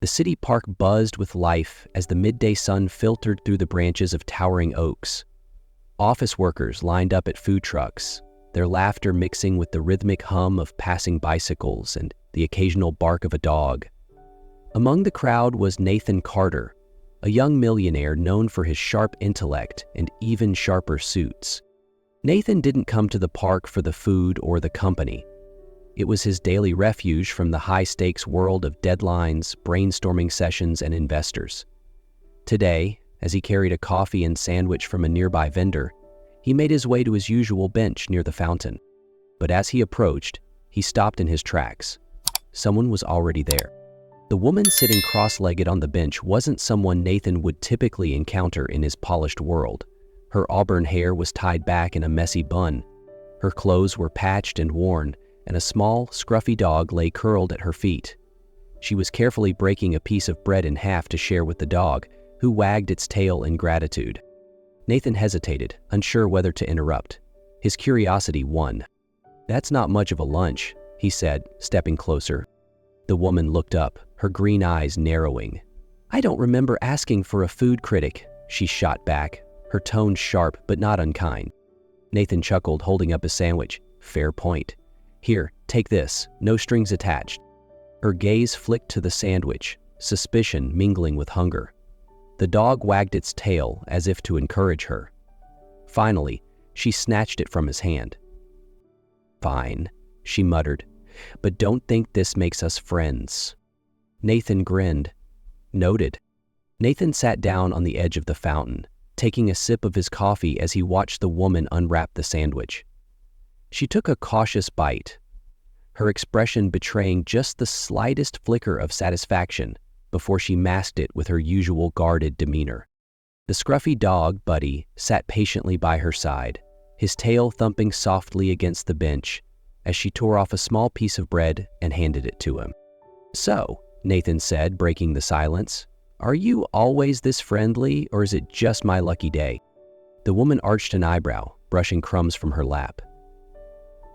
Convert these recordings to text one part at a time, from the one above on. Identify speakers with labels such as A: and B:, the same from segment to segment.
A: The city park buzzed with life as the midday sun filtered through the branches of towering oaks. Office workers lined up at food trucks, their laughter mixing with the rhythmic hum of passing bicycles and the occasional bark of a dog. Among the crowd was Nathan Carter, a young millionaire known for his sharp intellect and even sharper suits. Nathan didn't come to the park for the food or the company. It was his daily refuge from the high-stakes world of deadlines, brainstorming sessions, and investors. Today, as he carried a coffee and sandwich from a nearby vendor, he made his way to his usual bench near the fountain. But as he approached, he stopped in his tracks. Someone was already there. The woman sitting cross-legged on the bench wasn't someone Nathan would typically encounter in his polished world. Her auburn hair was tied back in a messy bun. Her clothes were patched and worn, and a small, scruffy dog lay curled at her feet. She was carefully breaking a piece of bread in half to share with the dog, who wagged its tail in gratitude. Nathan hesitated, unsure whether to interrupt. His curiosity won. "That's not much of a lunch," he said, stepping closer. The woman looked up, her green eyes narrowing. "I don't remember asking for a food critic," she shot back, her tone sharp but not unkind. Nathan chuckled, holding up a sandwich. "Fair point. Here, take this, no strings attached." Her gaze flicked to the sandwich, suspicion mingling with hunger. The dog wagged its tail as if to encourage her. Finally, she snatched it from his hand. "Fine," she muttered, "but don't think this makes us friends." Nathan grinned. "Noted." Nathan sat down on the edge of the fountain, taking a sip of his coffee as he watched the woman unwrap the sandwich. She took a cautious bite, her expression betraying just the slightest flicker of satisfaction before she masked it with her usual guarded demeanor. The scruffy dog, Buddy, sat patiently by her side, his tail thumping softly against the bench as she tore off a small piece of bread and handed it to him. "So," Nathan said, breaking the silence, "are you always this friendly, or is it just my lucky day?" The woman arched an eyebrow, brushing crumbs from her lap.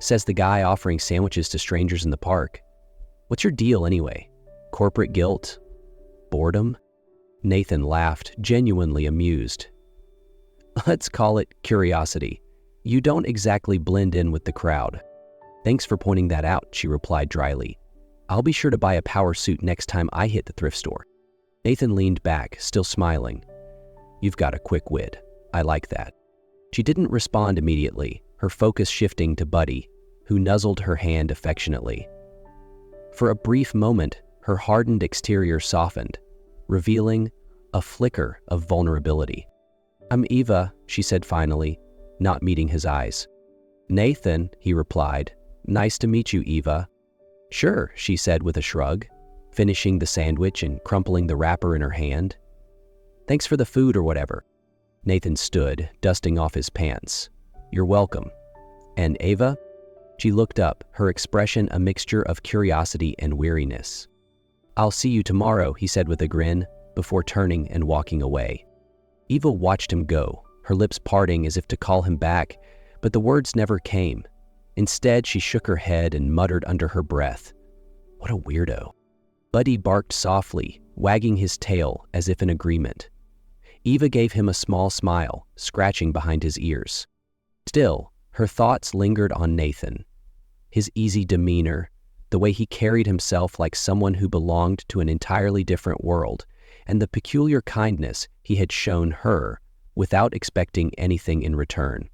A: "Says the guy offering sandwiches to strangers in the park. What's your deal anyway? Corporate guilt? Boredom?" Nathan laughed, genuinely amused. "Let's call it curiosity. You don't exactly blend in with the crowd." "Thanks for pointing that out," she replied dryly. "I'll be sure to buy a power suit next time I hit the thrift store." Nathan leaned back, still smiling. "You've got a quick wit. I like that." She didn't respond immediately, her focus shifting to Buddy, who nuzzled her hand affectionately. For a brief moment, her hardened exterior softened, revealing a flicker of vulnerability. "I'm Eva," she said finally, not meeting his eyes. "Nathan," he replied. "Nice to meet you, Eva." "Sure," she said with a shrug, finishing the sandwich and crumpling the wrapper in her hand. "Thanks for the food or whatever." Nathan stood, dusting off his pants. "You're welcome." "And Ava?" She looked up, her expression a mixture of curiosity and weariness. "I'll see you tomorrow," he said with a grin, before turning and walking away. Eva watched him go, her lips parting as if to call him back, but the words never came. Instead, she shook her head and muttered under her breath, "What a weirdo." Buddy barked softly, wagging his tail as if in agreement. Eva gave him a small smile, scratching behind his ears. Still, her thoughts lingered on Nathan. His easy demeanor, the way he carried himself like someone who belonged to an entirely different world, and the peculiar kindness he had shown her without expecting anything in return.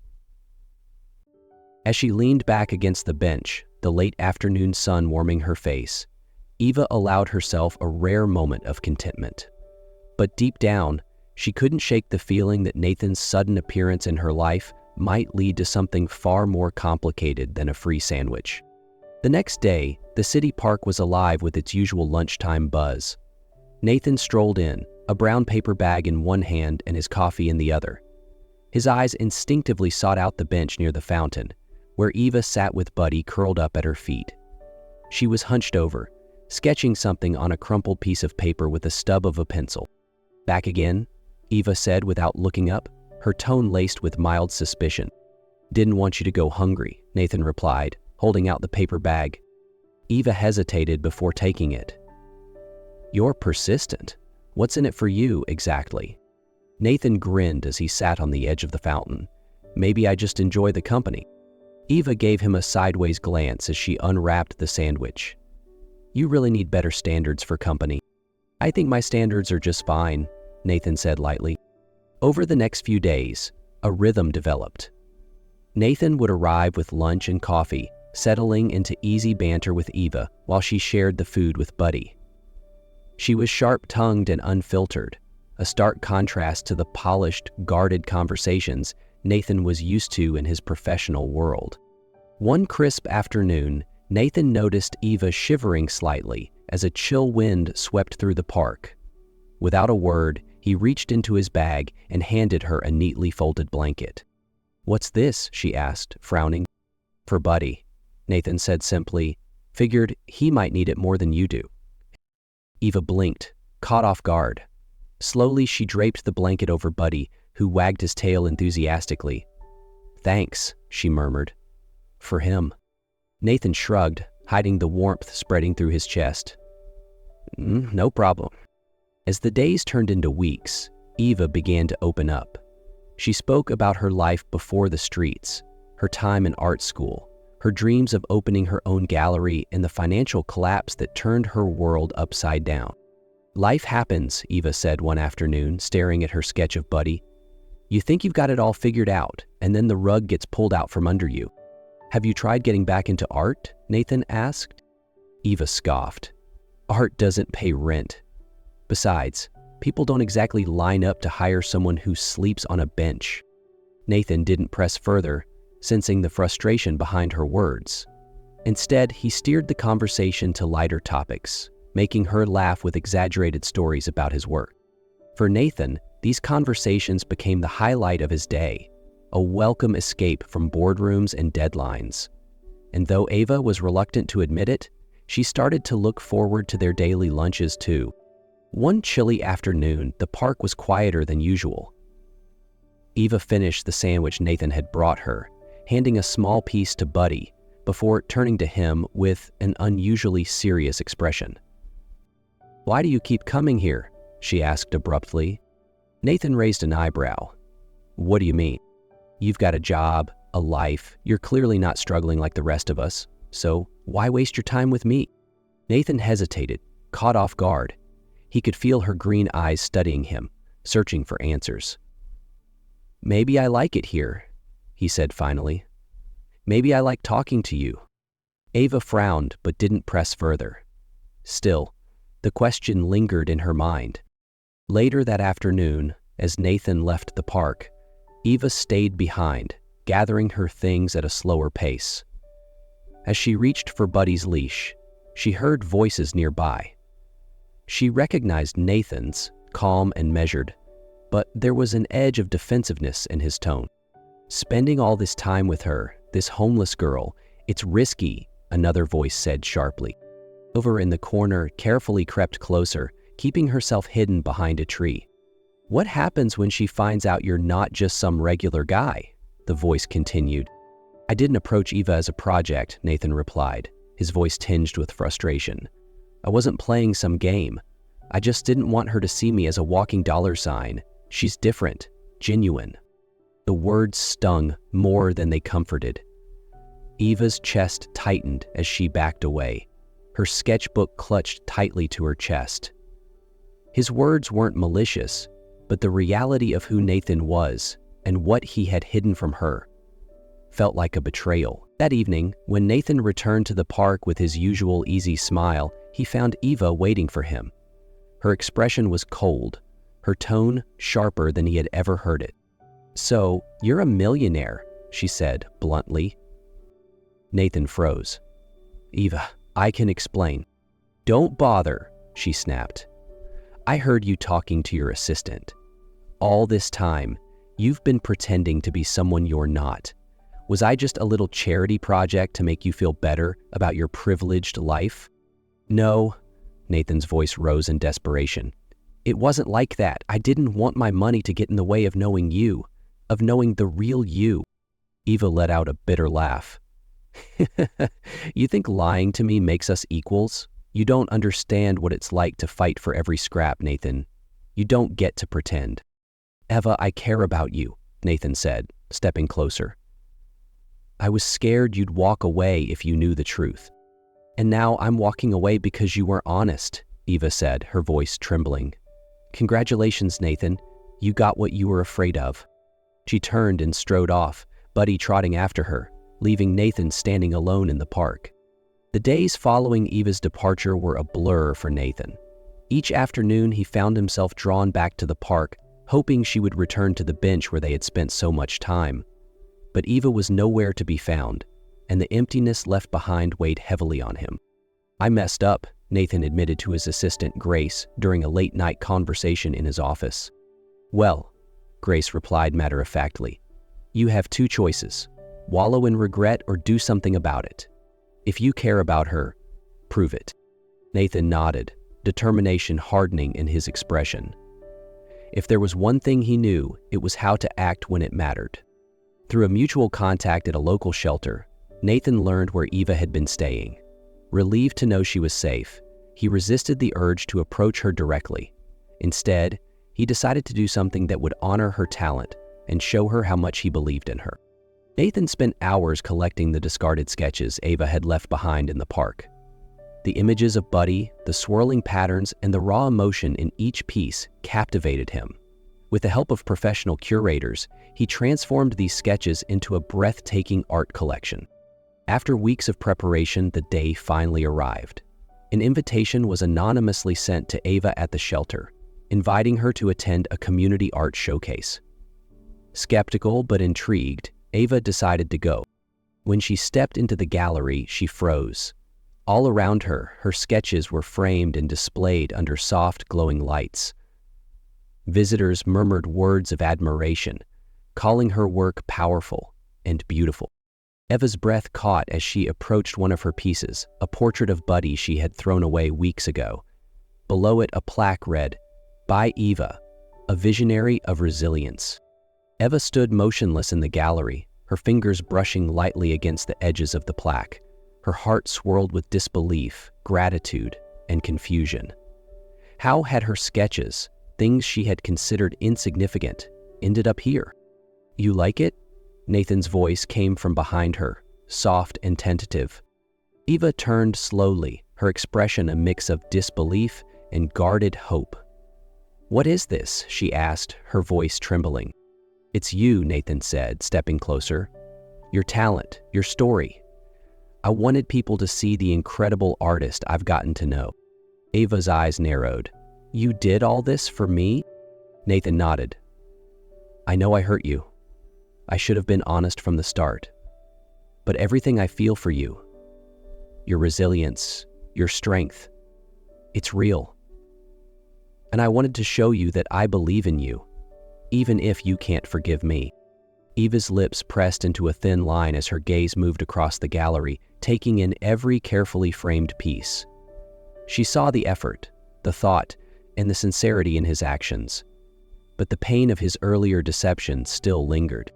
A: As she leaned back against the bench, the late afternoon sun warming her face, Eva allowed herself a rare moment of contentment. But deep down, she couldn't shake the feeling that Nathan's sudden appearance in her life might lead to something far more complicated than a free sandwich. The next day, the city park was alive with its usual lunchtime buzz. Nathan strolled in, a brown paper bag in one hand and his coffee in the other. His eyes instinctively sought out the bench near the fountain, where Eva sat with Buddy curled up at her feet. She was hunched over, sketching something on a crumpled piece of paper with the stub of a pencil. "Back again?" Eva said without looking up, her tone laced with mild suspicion. "Didn't want you to go hungry," Nathan replied, holding out the paper bag. Eva hesitated before taking it. You're persistent. What's in it for you, exactly? Nathan grinned as he sat on the edge of the fountain. Maybe I just enjoy the company. Eva gave him a sideways glance as she unwrapped the sandwich. You really need better standards for company. I think my standards are just fine, Nathan said lightly. Over the next few days, a rhythm developed. Nathan would arrive with lunch and coffee, settling into easy banter with Eva while she shared the food with Buddy. She was sharp-tongued and unfiltered, a stark contrast to the polished, guarded conversations Nathan was used to in his professional world. One crisp afternoon, Nathan noticed Eva shivering slightly as a chill wind swept through the park. Without a word, he reached into his bag and handed her a neatly folded blanket. "What's this?" she asked, frowning. "For Buddy," Nathan said simply. "Figured he might need it more than you do." Eva blinked, caught off guard. Slowly, she draped the blanket over Buddy, who wagged his tail enthusiastically. "Thanks," she murmured. "For him." Nathan shrugged, hiding the warmth spreading through his chest. No problem." As the days turned into weeks, Eva began to open up. She spoke about her life before the streets, her time in art school, her dreams of opening her own gallery, and the financial collapse that turned her world upside down. "Life happens," Eva said one afternoon, staring at her sketch of Buddy. "You think you've got it all figured out, and then the rug gets pulled out from under you." "Have you tried getting back into art?" Nathan asked. Eva scoffed. "Art doesn't pay rent. Besides, people don't exactly line up to hire someone who sleeps on a bench." Nathan didn't press further, sensing the frustration behind her words. Instead, he steered the conversation to lighter topics, making her laugh with exaggerated stories about his work. For Nathan, these conversations became the highlight of his day, a welcome escape from boardrooms and deadlines. And though Eva was reluctant to admit it, she started to look forward to their daily lunches too. One chilly afternoon, the park was quieter than usual. Eva finished the sandwich Nathan had brought her, handing a small piece to Buddy before turning to him with an unusually serious expression. "Why do you keep coming here?" she asked abruptly. Nathan raised an eyebrow. "What do you mean? You've got a job, a life, you're clearly not struggling like the rest of us, so why waste your time with me?" Nathan hesitated, caught off guard. He could feel her green eyes studying him, searching for answers. "Maybe I like it here," he said finally. "Maybe I like talking to you." Eva frowned but didn't press further. Still, the question lingered in her mind. Later that afternoon, as Nathan left the park, Eva stayed behind, gathering her things at a slower pace. As she reached for Buddy's leash, she heard voices nearby. She recognized Nathan's, calm and measured, but there was an edge of defensiveness in his tone. "Spending all this time with her, this homeless girl, it's risky," another voice said sharply. Over in the corner, carefully crept closer, keeping herself hidden behind a tree. "What happens when she finds out you're not just some regular guy?" the voice continued. "I didn't approach Eva as a project," Nathan replied, his voice tinged with frustration. "I wasn't playing some game. I just didn't want her to see me as a walking dollar sign. She's different, genuine." The words stung more than they comforted. Eva's chest tightened as she backed away, her sketchbook clutched tightly to her chest. His words weren't malicious, but the reality of who Nathan was and what he had hidden from her felt like a betrayal. That evening, when Nathan returned to the park with his usual easy smile, he found Eva waiting for him. Her expression was cold, her tone sharper than he had ever heard it. "So, you're a millionaire," she said bluntly. Nathan froze. "Eva, I can explain." "Don't bother," she snapped. "I heard you talking to your assistant. All this time, you've been pretending to be someone you're not. Was I just a little charity project to make you feel better about your privileged life?" "No," Nathan's voice rose in desperation. "It wasn't like that. I didn't want my money to get in the way of knowing you, of knowing the real you." Eva let out a bitter laugh. "You think lying to me makes us equals?" You don't understand what it's like to fight for every scrap, Nathan. You don't get to pretend. Eva, I care about you, Nathan said, stepping closer. I was scared you'd walk away if you knew the truth. And now I'm walking away because you weren't honest, Eva said, her voice trembling. Congratulations, Nathan. You got what you were afraid of. She turned and strode off, Buddy trotting after her, leaving Nathan standing alone in the park. The days following Eva's departure were a blur for Nathan. Each afternoon he found himself drawn back to the park, hoping she would return to the bench where they had spent so much time. But Eva was nowhere to be found, and the emptiness left behind weighed heavily on him. I messed up, Nathan admitted to his assistant Grace during a late-night conversation in his office. Well, Grace replied matter-of-factly, you have two choices: wallow in regret or do something about it. If you care about her, prove it. Nathan nodded, determination hardening in his expression. If there was one thing he knew, it was how to act when it mattered. Through a mutual contact at a local shelter, Nathan learned where Eva had been staying. Relieved to know she was safe, he resisted the urge to approach her directly. Instead, he decided to do something that would honor her talent and show her how much he believed in her. Nathan spent hours collecting the discarded sketches Eva had left behind in the park. The images of Buddy, the swirling patterns, and the raw emotion in each piece captivated him. With the help of professional curators, he transformed these sketches into a breathtaking art collection. After weeks of preparation, the day finally arrived. An invitation was anonymously sent to Eva at the shelter, inviting her to attend a community art showcase. Skeptical but intrigued, Eva decided to go. When she stepped into the gallery, she froze. All around her, her sketches were framed and displayed under soft, glowing lights. Visitors murmured words of admiration, calling her work powerful and beautiful. Eva's breath caught as she approached one of her pieces, a portrait of Buddy she had thrown away weeks ago. Below it, a plaque read, "By Eva, a visionary of resilience." Eva stood motionless in the gallery, her fingers brushing lightly against the edges of the plaque. Her heart swirled with disbelief, gratitude, and confusion. How had her sketches, things she had considered insignificant, ended up here? "You like it?" Nathan's voice came from behind her, soft and tentative. Eva turned slowly, her expression a mix of disbelief and guarded hope. "What is this?" she asked, her voice trembling. "It's you," Nathan said, stepping closer. "Your talent, your story. I wanted people to see the incredible artist I've gotten to know." Eva's eyes narrowed. "You did all this for me?" Nathan nodded. "I know I hurt you. I should have been honest from the start. But everything I feel for you, your resilience, your strength, it's real. And I wanted to show you that I believe in you, even if you can't forgive me." Eva's lips pressed into a thin line as her gaze moved across the gallery, taking in every carefully framed piece. She saw the effort, the thought, and the sincerity in his actions. But the pain of his earlier deception still lingered.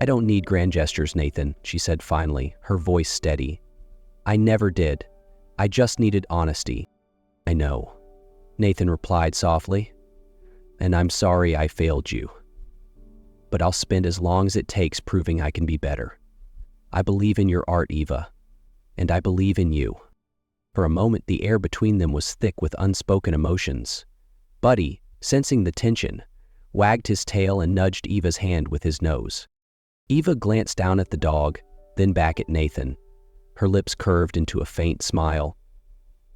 A: "I don't need grand gestures, Nathan," she said finally, her voice steady. "I never did. I just needed honesty." "I know," Nathan replied softly. "And I'm sorry I failed you. But I'll spend as long as it takes proving I can be better. I believe in your art, Eva, and I believe in you." For a moment, the air between them was thick with unspoken emotions. Buddy, sensing the tension, wagged his tail and nudged Eva's hand with his nose. Eva glanced down at the dog, then back at Nathan. Her lips curved into a faint smile.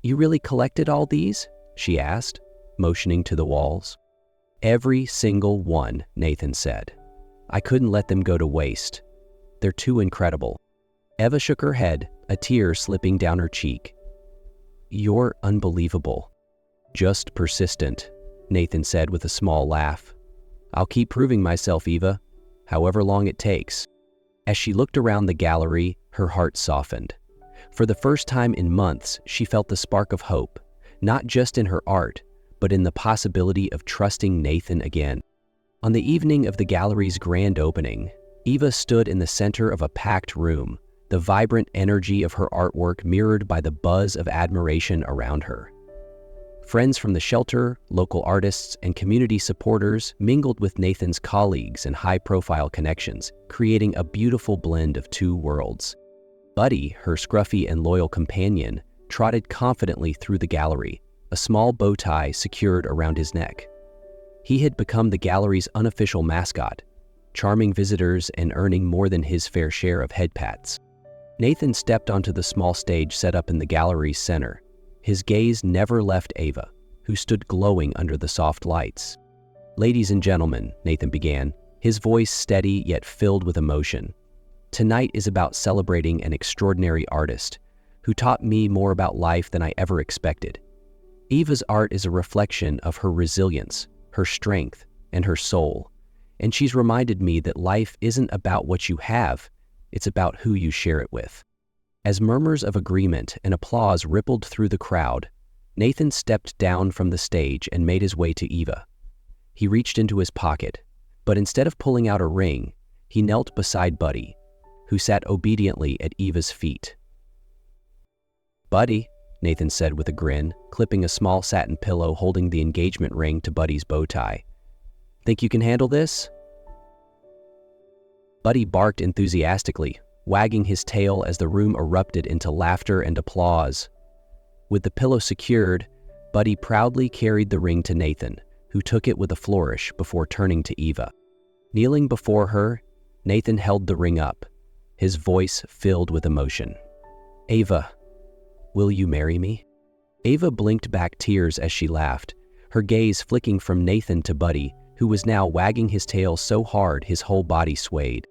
A: "You really collected all these?" she asked, motioning to the walls. "Every single one," Nathan said. "I couldn't let them go to waste. They're too incredible." Eva shook her head, a tear slipping down her cheek. "You're unbelievable. Just persistent," Nathan said with a small laugh. "I'll keep proving myself, Eva, however long it takes." As she looked around the gallery, her heart softened. For the first time in months, she felt the spark of hope, not just in her art, but in the possibility of trusting Nathan again. On the evening of the gallery's grand opening, Eva stood in the center of a packed room, the vibrant energy of her artwork mirrored by the buzz of admiration around her. Friends from the shelter, local artists, and community supporters mingled with Nathan's colleagues and high-profile connections, creating a beautiful blend of two worlds. Buddy, her scruffy and loyal companion, trotted confidently through the gallery, a small bow tie secured around his neck. He had become the gallery's unofficial mascot, charming visitors and earning more than his fair share of head pats. Nathan stepped onto the small stage set up in the gallery's center. His gaze never left Ava, who stood glowing under the soft lights. "Ladies and gentlemen," Nathan began, his voice steady yet filled with emotion. "Tonight is about celebrating an extraordinary artist who taught me more about life than I ever expected. Eva's art is a reflection of her resilience, her strength, and her soul. And she's reminded me that life isn't about what you have, it's about who you share it with." As murmurs of agreement and applause rippled through the crowd, Nathan stepped down from the stage and made his way to Eva. He reached into his pocket, but instead of pulling out a ring, he knelt beside Buddy, who sat obediently at Eva's feet. "Buddy," Nathan said with a grin, clipping a small satin pillow holding the engagement ring to Buddy's bow tie. "Think you can handle this?" Buddy barked enthusiastically, wagging his tail as the room erupted into laughter and applause. With the pillow secured, Buddy proudly carried the ring to Nathan, who took it with a flourish before turning to Eva. Kneeling before her, Nathan held the ring up, his voice filled with emotion. "Ava, will you marry me?" Ava blinked back tears as she laughed, her gaze flicking from Nathan to Buddy, who was now wagging his tail so hard his whole body swayed.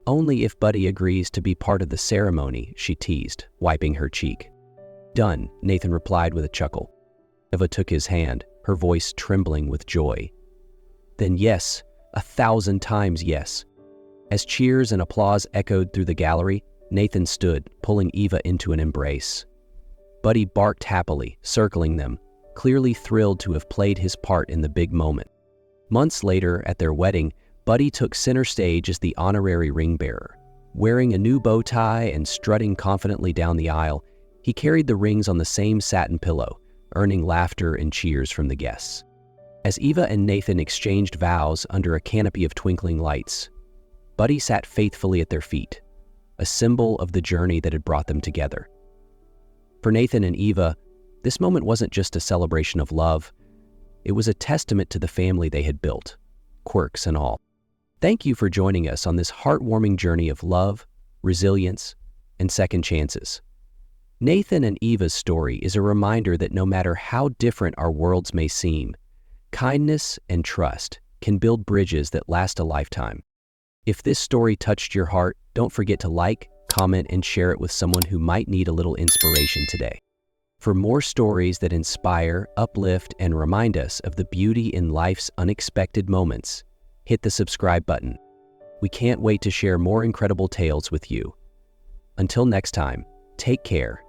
A: "Only if Buddy agrees to be part of the ceremony," she teased, wiping her cheek. "Done," Nathan replied with a chuckle. Eva took his hand, her voice trembling with joy. "Then yes, 1,000 times yes." As cheers and applause echoed through the gallery, Nathan stood, pulling Eva into an embrace. Buddy barked happily, circling them, clearly thrilled to have played his part in the big moment. Months later, at their wedding, Buddy took center stage as the honorary ring bearer. Wearing a new bow tie and strutting confidently down the aisle, he carried the rings on the same satin pillow, earning laughter and cheers from the guests. As Eva and Nathan exchanged vows under a canopy of twinkling lights, Buddy sat faithfully at their feet, a symbol of the journey that had brought them together. For Nathan and Eva, this moment wasn't just a celebration of love, it was a testament to the family they had built, quirks and all. Thank you for joining us on this heartwarming journey of love, resilience, and second chances. Nathan and Eva's story is a reminder that no matter how different our worlds may seem, kindness and trust can build bridges that last a lifetime. If this story touched your heart, don't forget to like, comment, and share it with someone who might need a little inspiration today. For more stories that inspire, uplift, and remind us of the beauty in life's unexpected moments, hit the subscribe button. We can't wait to share more incredible tales with you. Until next time, take care,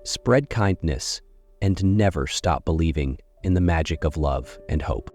A: spread kindness, and never stop believing in the magic of love and hope.